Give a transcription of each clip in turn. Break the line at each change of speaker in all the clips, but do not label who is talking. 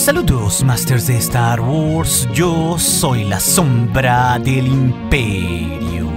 Saludos, Masters de Star Wars. Yo soy la sombra del Imperio.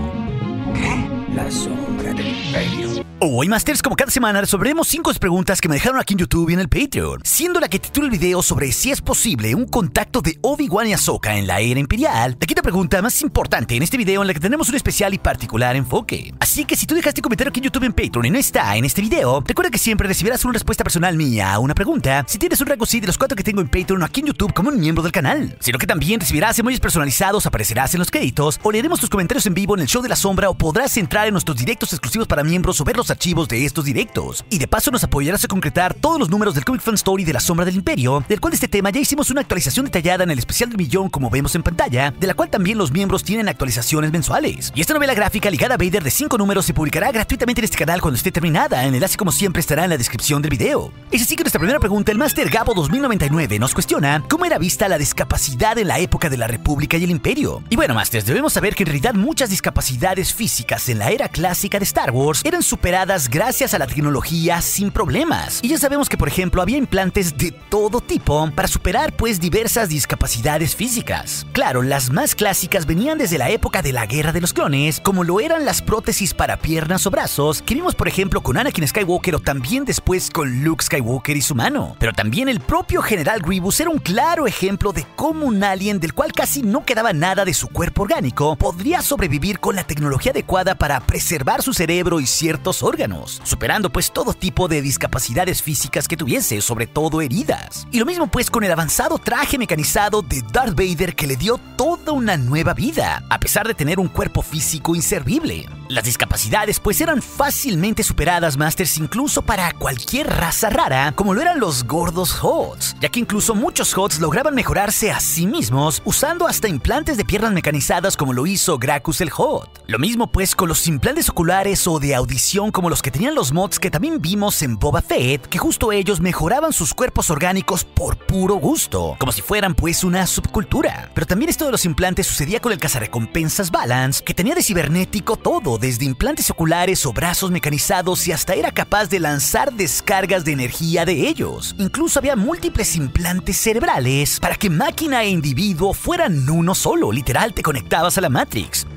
¿Qué? La sombra del Imperio.
Hoy, Masters, como cada semana, resolveremos 5 preguntas que me dejaron aquí en YouTube y en el Patreon, siendo la que titula el video sobre si es posible un contacto de Obi-Wan y Ahsoka en la era imperial, la quinta pregunta más importante en este video, en la que tenemos un especial y particular enfoque. Así que si tú dejaste un comentario aquí en YouTube en Patreon y no está en este video, recuerda que siempre recibirás una respuesta personal mía a una pregunta si tienes un rango sí de los 4 que tengo en Patreon o aquí en YouTube como un miembro del canal, sino que también recibirás emojis personalizados, aparecerás en los créditos o leeremos tus comentarios en vivo en el show de la sombra, o podrás entrar en nuestros directos exclusivos para miembros o ver los archivos de estos directos. Y de paso nos apoyarás a concretar todos los números del Comic Fan Story de la Sombra del Imperio, del cual de este tema ya hicimos una actualización detallada en el especial del millón, como vemos en pantalla, de la cual también los miembros tienen actualizaciones mensuales. Y esta novela gráfica ligada a Vader de 5 números se publicará gratuitamente en este canal cuando esté terminada. El enlace, como siempre, estará en la descripción del video. Es así que nuestra primera pregunta, el Master Gabo 2099 nos cuestiona cómo era vista la discapacidad en la época de la República y el Imperio. Y bueno, Masters, debemos saber que en realidad muchas discapacidades físicas en la era clásica de Star Wars eran superadas gracias a la tecnología sin problemas. Y ya sabemos que, por ejemplo, había implantes de todo tipo para superar pues diversas discapacidades físicas. Claro, las más clásicas venían desde la época de la Guerra de los Clones, como lo eran las prótesis para piernas o brazos, que vimos por ejemplo con Anakin Skywalker o también después con Luke Skywalker y su mano. Pero también el propio General Grievous era un claro ejemplo de cómo un alien del cual casi no quedaba nada de su cuerpo orgánico podría sobrevivir con la tecnología adecuada para preservar su cerebro y ciertos órganos, superando pues todo tipo de discapacidades físicas que tuviese, sobre todo heridas. Y lo mismo pues con el avanzado traje mecanizado de Darth Vader, que le dio toda una nueva vida, a pesar de tener un cuerpo físico inservible. Las discapacidades pues eran fácilmente superadas, Masters, incluso para cualquier raza rara, como lo eran los gordos Hoths, ya que incluso muchos Hoths lograban mejorarse a sí mismos usando hasta implantes de piernas mecanizadas, como lo hizo Gracchus el Hoth. Lo mismo pues con los implantes oculares o de audición, como los que tenían los mods que también vimos en Boba Fett, que justo ellos mejoraban sus cuerpos orgánicos por puro gusto, como si fueran pues una subcultura. Pero también esto de los implantes sucedía con el cazarrecompensas Balance, que tenía de cibernético todo, desde implantes oculares o brazos mecanizados, y hasta era capaz de lanzar descargas de energía de ellos. Incluso había múltiples implantes cerebrales para que máquina e individuo fueran uno solo, literal te conectabas a la Matrix.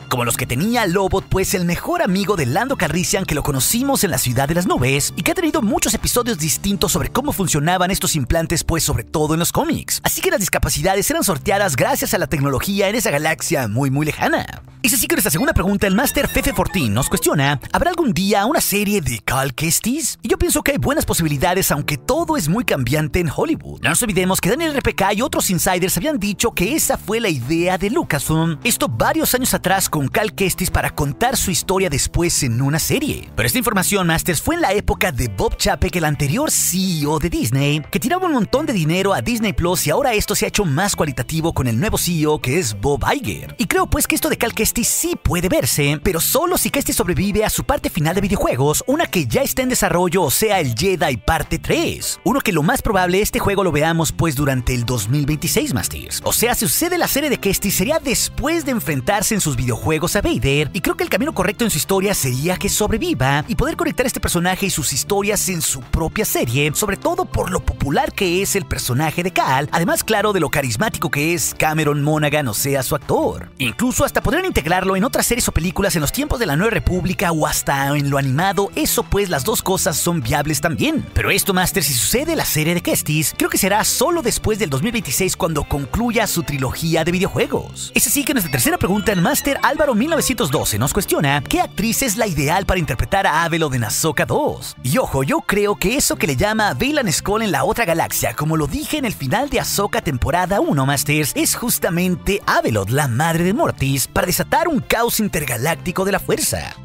Como los que tenía Lobot, pues el mejor amigo de Lando Calrissian, que lo conocimos en la Ciudad de las Nubes y que ha tenido muchos episodios distintos sobre cómo funcionaban estos implantes, pues sobre todo en los cómics. Así que las discapacidades eran sorteadas gracias a la tecnología en esa galaxia muy lejana. Es así que nuestra segunda pregunta, el Master Fefe14 nos cuestiona, ¿habrá algún día una serie de Cal Kestis? Y yo pienso que hay buenas posibilidades, aunque todo es muy cambiante en Hollywood. No nos olvidemos que Daniel RPK y otros insiders habían dicho que esa fue la idea de Lucasfilm, esto varios años atrás, con Cal Kestis, para contar su historia después en una serie. Pero esta información, Masters, fue en la época de Bob Chapek, el anterior CEO de Disney, que tiraba un montón de dinero a Disney Plus, y ahora esto se ha hecho más cualitativo con el nuevo CEO, que es Bob Iger. Y creo pues que esto de Cal Kestis sí puede verse, pero solo si Kestis sobrevive a su parte final de videojuegos, una que ya está en desarrollo, o sea el Jedi parte 3. Uno que lo más probable este juego lo veamos pues durante el 2026, Masters. O sea, si sucede la serie de Kestis sería después de enfrentarse en sus videojuegos a Vader, y creo que el camino correcto en su historia sería que sobreviva y poder conectar este personaje y sus historias en su propia serie, sobre todo por lo popular que es el personaje de Cal, además claro de lo carismático que es Cameron Monaghan, o sea su actor. Incluso hasta podrían integrarlo en otras series o películas en los tiempos de la Nueva República o hasta en lo animado, eso pues las dos cosas son viables también. Pero esto, Master, si sucede la serie de Kestis, creo que será solo después del 2026 cuando concluya su trilogía de videojuegos. Es así que nuestra tercera pregunta, el Master Álvaro 1912 nos cuestiona, ¿qué actriz es la ideal para interpretar a Avelod en Ahsoka 2? Y ojo, yo creo que eso que le llama Baylan Skoll en la otra galaxia, como lo dije en el final de Ahsoka temporada 1, Masters, es justamente Avelod, la madre de Mortis, para desatar un caos intergaláctico de la fuerza.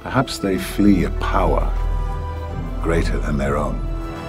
Perhaps they flee a power greater than their own.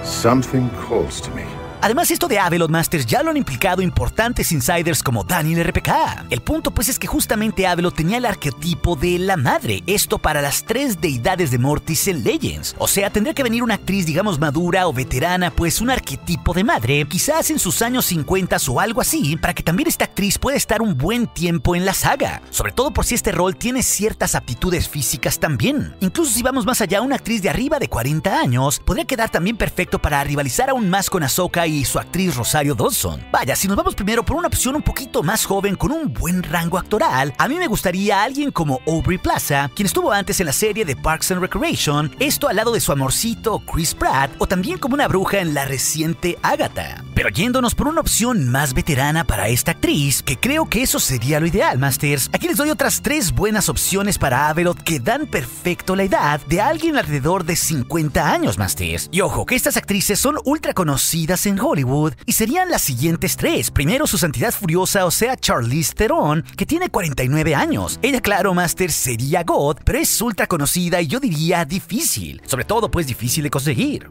Something calls to me.
Además, esto de Avelod, Masters, ya lo han implicado importantes insiders como Daniel RPK. El punto pues es que justamente Avelod tenía el arquetipo de la madre, esto para las 3 deidades de Mortis en Legends. O sea, tendría que venir una actriz, digamos, madura o veterana, pues un arquetipo de madre, quizás en sus años 50 o algo así, para que también esta actriz pueda estar un buen tiempo en la saga. Sobre todo por si este rol tiene ciertas aptitudes físicas también. Incluso si vamos más allá, una actriz de arriba de 40 años podría quedar también perfecto para rivalizar aún más con Ahsoka y Kenobi y su actriz Rosario Dawson. Vaya, si nos vamos primero por una opción un poquito más joven con un buen rango actoral, a mí me gustaría alguien como Aubrey Plaza, quien estuvo antes en la serie de Parks and Recreation, esto al lado de su amorcito Chris Pratt, o también como una bruja en la reciente Agatha. Pero yéndonos por una opción más veterana para esta actriz, que creo que eso sería lo ideal, Masters, aquí les doy otras 3 buenas opciones para Avelot que dan perfecto la edad de alguien alrededor de 50 años, Masters. Y ojo, que estas actrices son ultra conocidas en Hollywood y serían las siguientes 3. Primero, su santidad furiosa, o sea, Charlize Theron, que tiene 49 años. Ella, claro, Masters, sería God, pero es ultra conocida y yo diría difícil. Sobre todo, pues, difícil de conseguir.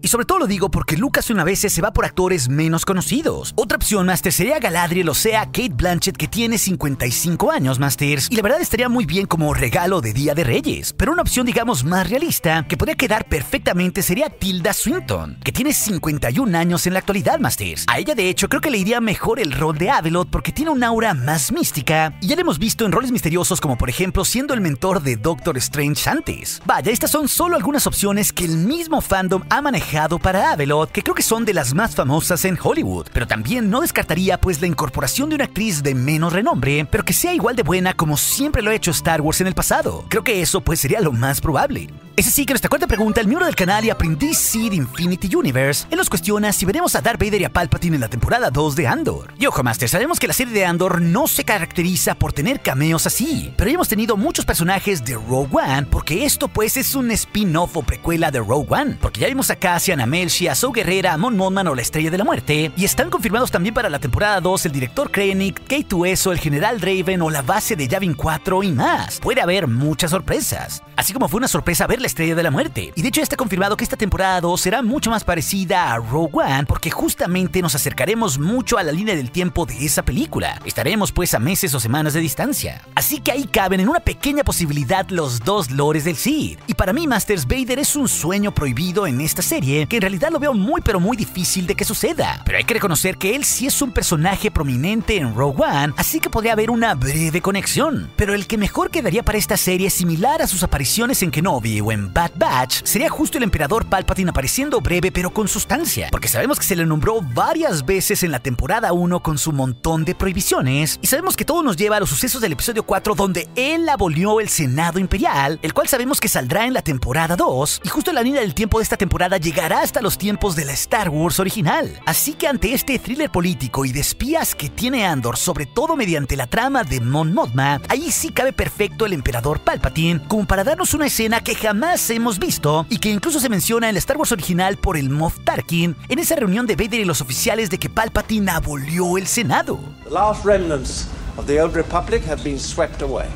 Y sobre todo lo digo porque Lucasfilm a veces se va por actores menos conocidos. Otra opción, Masters, sería Galadriel, o sea, Cate Blanchett, que tiene 55 años, Masters. Y la verdad estaría muy bien como regalo de Día de Reyes. Pero una opción, digamos, más realista, que podría quedar perfectamente, sería Tilda Swinton, que tiene 51 años en la actualidad, Masters. A ella, de hecho, creo que le iría mejor el rol de Avelot porque tiene un aura más mística. Y ya la hemos visto en roles misteriosos como, por ejemplo, siendo el mentor de Doctor Strange antes. Vaya, estas son solo algunas opciones que el mismo fandom ha manejado para Avelot, que creo que son de las más famosas en Hollywood, pero también no descartaría pues la incorporación de una actriz de menos renombre, pero que sea igual de buena como siempre lo ha hecho Star Wars en el pasado. Creo que eso pues sería lo más probable. Es así que nuestra cuarta pregunta, el miembro del canal y aprendiz Sid Infinity Universe, él nos cuestiona si veremos a Darth Vader y a Palpatine en la temporada 2 de Andor. Y ojo, Master, sabemos que la serie de Andor no se caracteriza por tener cameos así, pero hemos tenido muchos personajes de Rogue One, porque esto pues es un spin-off o precuela de Rogue One, porque ya vimos a Cassian, a Melshi, a Saw Gerrera, a Mon Mothma o la Estrella de la Muerte, y están confirmados también para la temporada 2 el director Krennic, K2SO, el general Draven o la base de Yavin 4 y más. Puede haber muchas sorpresas, así como fue una sorpresa ver la Estrella de la Muerte. Y de hecho ya está confirmado que esta temporada 2 será mucho más parecida a Rogue One, porque justamente nos acercaremos mucho a la línea del tiempo de esa película. Estaremos pues a meses o semanas de distancia. Así que ahí caben en una pequeña posibilidad los dos lores del Sith. Y para mí, Masters, Vader es un sueño prohibido en esta serie, que en realidad lo veo muy pero muy difícil de que suceda. Pero hay que reconocer que él sí es un personaje prominente en Rogue One, así que podría haber una breve conexión. Pero el que mejor quedaría para esta serie, similar a sus apariciones en Kenobi o en Bad Batch, sería justo el emperador Palpatine apareciendo breve pero con sustancia, porque sabemos que se le nombró varias veces en la temporada 1 con su montón de prohibiciones, y sabemos que todo nos lleva a los sucesos del episodio 4 donde él abolió el Senado Imperial, el cual sabemos que saldrá en la temporada 2, y justo la línea del tiempo de esta temporada llegará hasta los tiempos de la Star Wars original. Así que ante este thriller político y de espías que tiene Andor, sobre todo mediante la trama de Mon Mothma, ahí sí cabe perfecto el emperador Palpatine como para darnos una escena que jamás hemos visto y que incluso se menciona en la Star Wars original por el Moff Tarkin en esa reunión de Vader y los oficiales de que Palpatine abolió el Senado.
The last remnants of the old Republic have been swept away.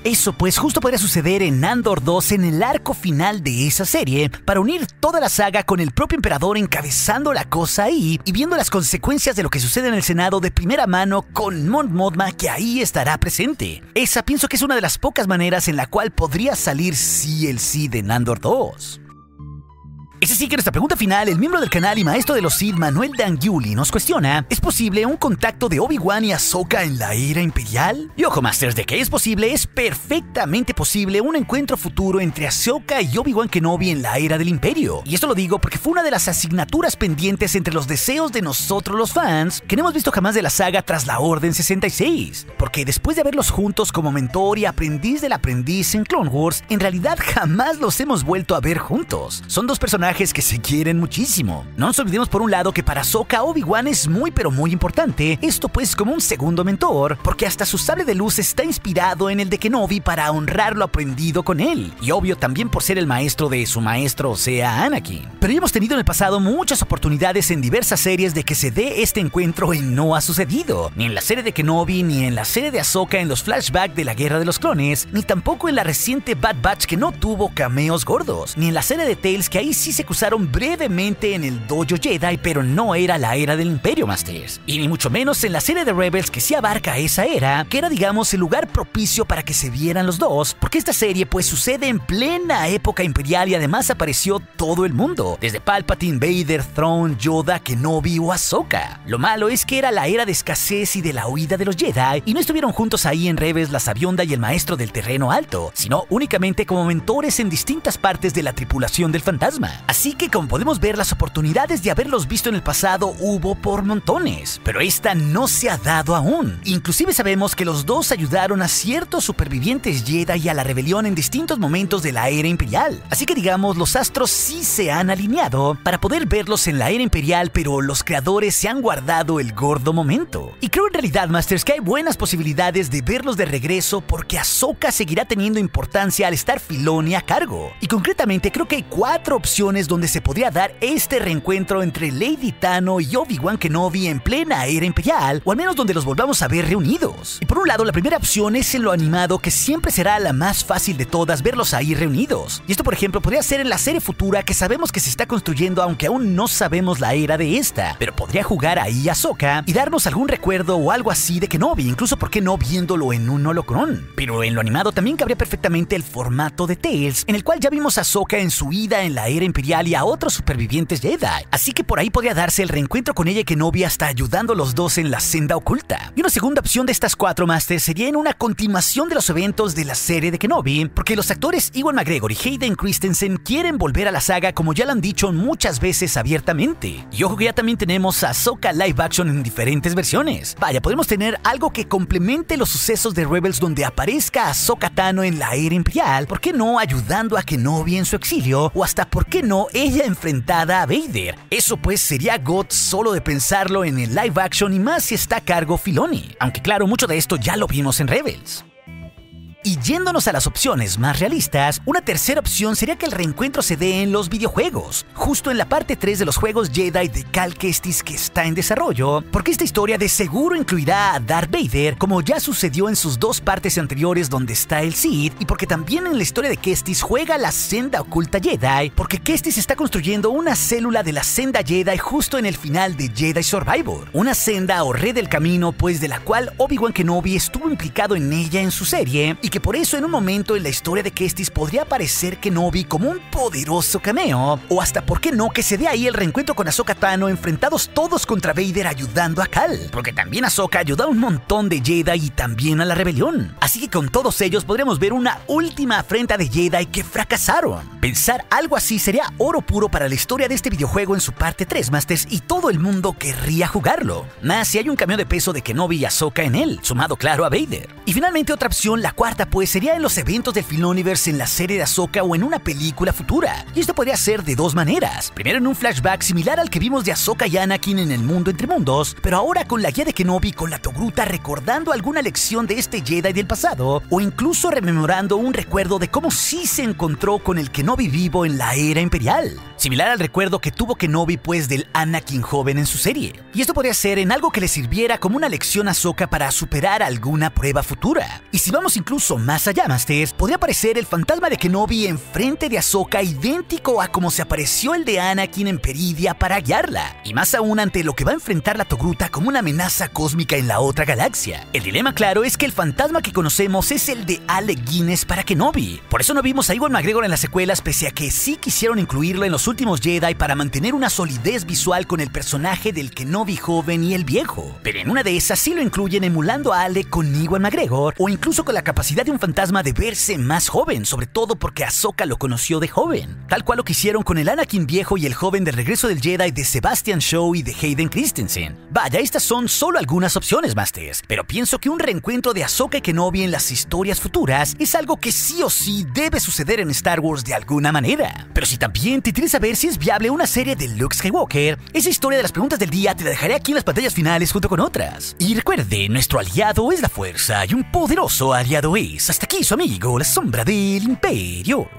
Eso pues justo podría suceder en Andor 2 en el arco final de esa serie, para unir toda la saga con el propio emperador encabezando la cosa ahí y viendo las consecuencias de lo que sucede en el Senado de primera mano con Mon Mothma, que ahí estará presente. Esa pienso que es una de las pocas maneras en la cual podría salir sí el Sith en Andor 2. Es así que nuestra pregunta final, el miembro del canal y maestro de los Sith, Manuel Dangiuli, nos cuestiona: ¿es posible un contacto de Obi-Wan y Ahsoka en la era imperial? Y ojo, Masters, de que es posible, es perfectamente posible un encuentro futuro entre Ahsoka y Obi-Wan Kenobi en la era del Imperio. Y esto lo digo porque fue una de las asignaturas pendientes entre los deseos de nosotros los fans, que no hemos visto jamás de la saga tras la Orden 66. Porque después de verlos juntos como mentor y aprendiz del aprendiz en Clone Wars, en realidad jamás los hemos vuelto a ver juntos. Son dos personajes que se quieren muchísimo. No nos olvidemos por un lado que para Ahsoka Obi-Wan es muy pero muy importante, esto pues como un segundo mentor, porque hasta su sable de luz está inspirado en el de Kenobi para honrar lo aprendido con él, y obvio también por ser el maestro de su maestro, o sea, Anakin. Pero ya hemos tenido en el pasado muchas oportunidades en diversas series de que se dé este encuentro y no ha sucedido, ni en la serie de Kenobi, ni en la serie de Ahsoka en los flashbacks de la Guerra de los Clones, ni tampoco en la reciente Bad Batch que no tuvo cameos gordos, ni en la serie de Tales que ahí sí se cruzaron brevemente en el Dojo Jedi, pero no era la era del Imperio, Masters. Y ni mucho menos en la serie de Rebels, que sí abarca esa era, que era digamos el lugar propicio para que se vieran los dos, porque esta serie pues sucede en plena época imperial y además apareció todo el mundo, desde Palpatine, Vader, Thrawn, Yoda, Kenobi o Ahsoka. Lo malo es que era la era de escasez y de la huida de los Jedi, y no estuvieron juntos ahí en Rebels la Sabionda y el Maestro del Terreno Alto, sino únicamente como mentores en distintas partes de la tripulación del fantasma. Así que como podemos ver, las oportunidades de haberlos visto en el pasado hubo por montones, pero esta no se ha dado aún. Inclusive sabemos que los dos ayudaron a ciertos supervivientes Jedi y a la rebelión en distintos momentos de la era imperial. Así que digamos, los astros sí se han alineado para poder verlos en la era imperial, pero los creadores se han guardado el gordo momento. Y creo en realidad, Masters, que hay buenas posibilidades de verlos de regreso porque Ahsoka seguirá teniendo importancia al estar Filoni a cargo. Y concretamente creo que hay 4 opciones donde se podría dar este reencuentro entre Lady Tano y Obi-Wan Kenobi en plena era imperial, o al menos donde los volvamos a ver reunidos. Y por un lado, la primera opción es en lo animado, que siempre será la más fácil de todas verlos ahí reunidos. Y esto, por ejemplo, podría ser en la serie futura que sabemos que se está construyendo, aunque aún no sabemos la era de esta, pero podría jugar ahí Ahsoka y darnos algún recuerdo o algo así de Kenobi, incluso por qué no viéndolo en un holocron. Pero en lo animado también cabría perfectamente el formato de Tales, en el cual ya vimos a Ahsoka en su ida en la era imperial y a otros supervivientes Jedi, así que por ahí podría darse el reencuentro con ella y Kenobi hasta ayudando a los dos en la senda oculta. Y una segunda opción de estas 4, Masters, sería en una continuación de los eventos de la serie de Kenobi, porque los actores Ewan McGregor y Hayden Christensen quieren volver a la saga, como ya lo han dicho muchas veces abiertamente. Y ojo que ya también tenemos a Ahsoka live action en diferentes versiones. Vaya, podemos tener algo que complemente los sucesos de Rebels donde aparezca Ahsoka Tano en la era imperial, ¿por qué no ayudando a Kenobi en su exilio? O hasta, ¿por qué no ella enfrentada a Vader? Eso pues sería God solo de pensarlo en el live action, y más si está a cargo Filoni. Aunque claro, mucho de esto ya lo vimos en Rebels. Y yéndonos a las opciones más realistas, una tercera opción sería que el reencuentro se dé en los videojuegos, justo en la parte 3 de los juegos Jedi de Cal Kestis que está en desarrollo, porque esta historia de seguro incluirá a Darth Vader, como ya sucedió en sus 2 partes anteriores donde está el Sith, y porque también en la historia de Kestis juega la senda oculta Jedi, porque Kestis está construyendo una célula de la senda Jedi justo en el final de Jedi Survivor, una senda o red del camino pues de la cual Obi-Wan Kenobi estuvo implicado en ella en su serie, y que por eso en un momento en la historia de Kestis podría aparecer Kenobi como un poderoso cameo, o hasta por qué no que se dé ahí el reencuentro con Ahsoka Tano enfrentados todos contra Vader ayudando a Cal, porque también Ahsoka ayudó a un montón de Jedi y también a la rebelión, así que con todos ellos podremos ver una última afrenta de Jedi que fracasaron. Pensar algo así sería oro puro para la historia de este videojuego en su parte 3, Masters, y todo el mundo querría jugarlo, más si hay un cameo de peso de Kenobi y Ahsoka en él, sumado claro a Vader. Y finalmente otra opción, la cuarta pues sería en los eventos del Filoniverse en la serie de Ahsoka o en una película futura, y esto podría ser de 2 maneras. Primero en un flashback similar al que vimos de Ahsoka y Anakin en el mundo entre mundos, pero ahora con la guía de Kenobi con la Togruta recordando alguna lección de este Jedi del pasado, o incluso rememorando un recuerdo de cómo sí se encontró con el Kenobi vivo en la era imperial, similar al recuerdo que tuvo Kenobi pues del Anakin joven en su serie. Y esto podría ser en algo que le sirviera como una lección a Ahsoka para superar alguna prueba futura. Y si vamos incluso más allá, Masters, podría aparecer el fantasma de Kenobi enfrente de Ahsoka, idéntico a como se apareció el de Anakin en Peridia para guiarla, y más aún ante lo que va a enfrentar la Togruta como una amenaza cósmica en la otra galaxia. El dilema claro es que el fantasma que conocemos es el de Alec Guinness para Kenobi, por eso no vimos a Ewan McGregor en las secuelas, pese a que sí quisieron incluirlo en los últimos Jedi para mantener una solidez visual con el personaje del Kenobi joven y el viejo, pero en una de esas sí lo incluyen emulando a Alec con Ewan McGregor, o incluso con la capacidad de un fantasma de verse más joven, sobre todo porque Ahsoka lo conoció de joven, tal cual lo que hicieron con el Anakin viejo y el joven del Regreso del Jedi de Sebastian Shaw y de Hayden Christensen. Vaya, estas son solo algunas opciones, Masters, pero pienso que un reencuentro de Ahsoka y Kenobi en las historias futuras es algo que sí o sí debe suceder en Star Wars de alguna manera. Pero si también te interesa ver si es viable una serie de Luke Skywalker, esa historia de las preguntas del día te la dejaré aquí en las pantallas finales junto con otras. Y recuerde, nuestro aliado es la fuerza y un poderoso aliado es. Hasta aquí su amigo, la sombra del imperio.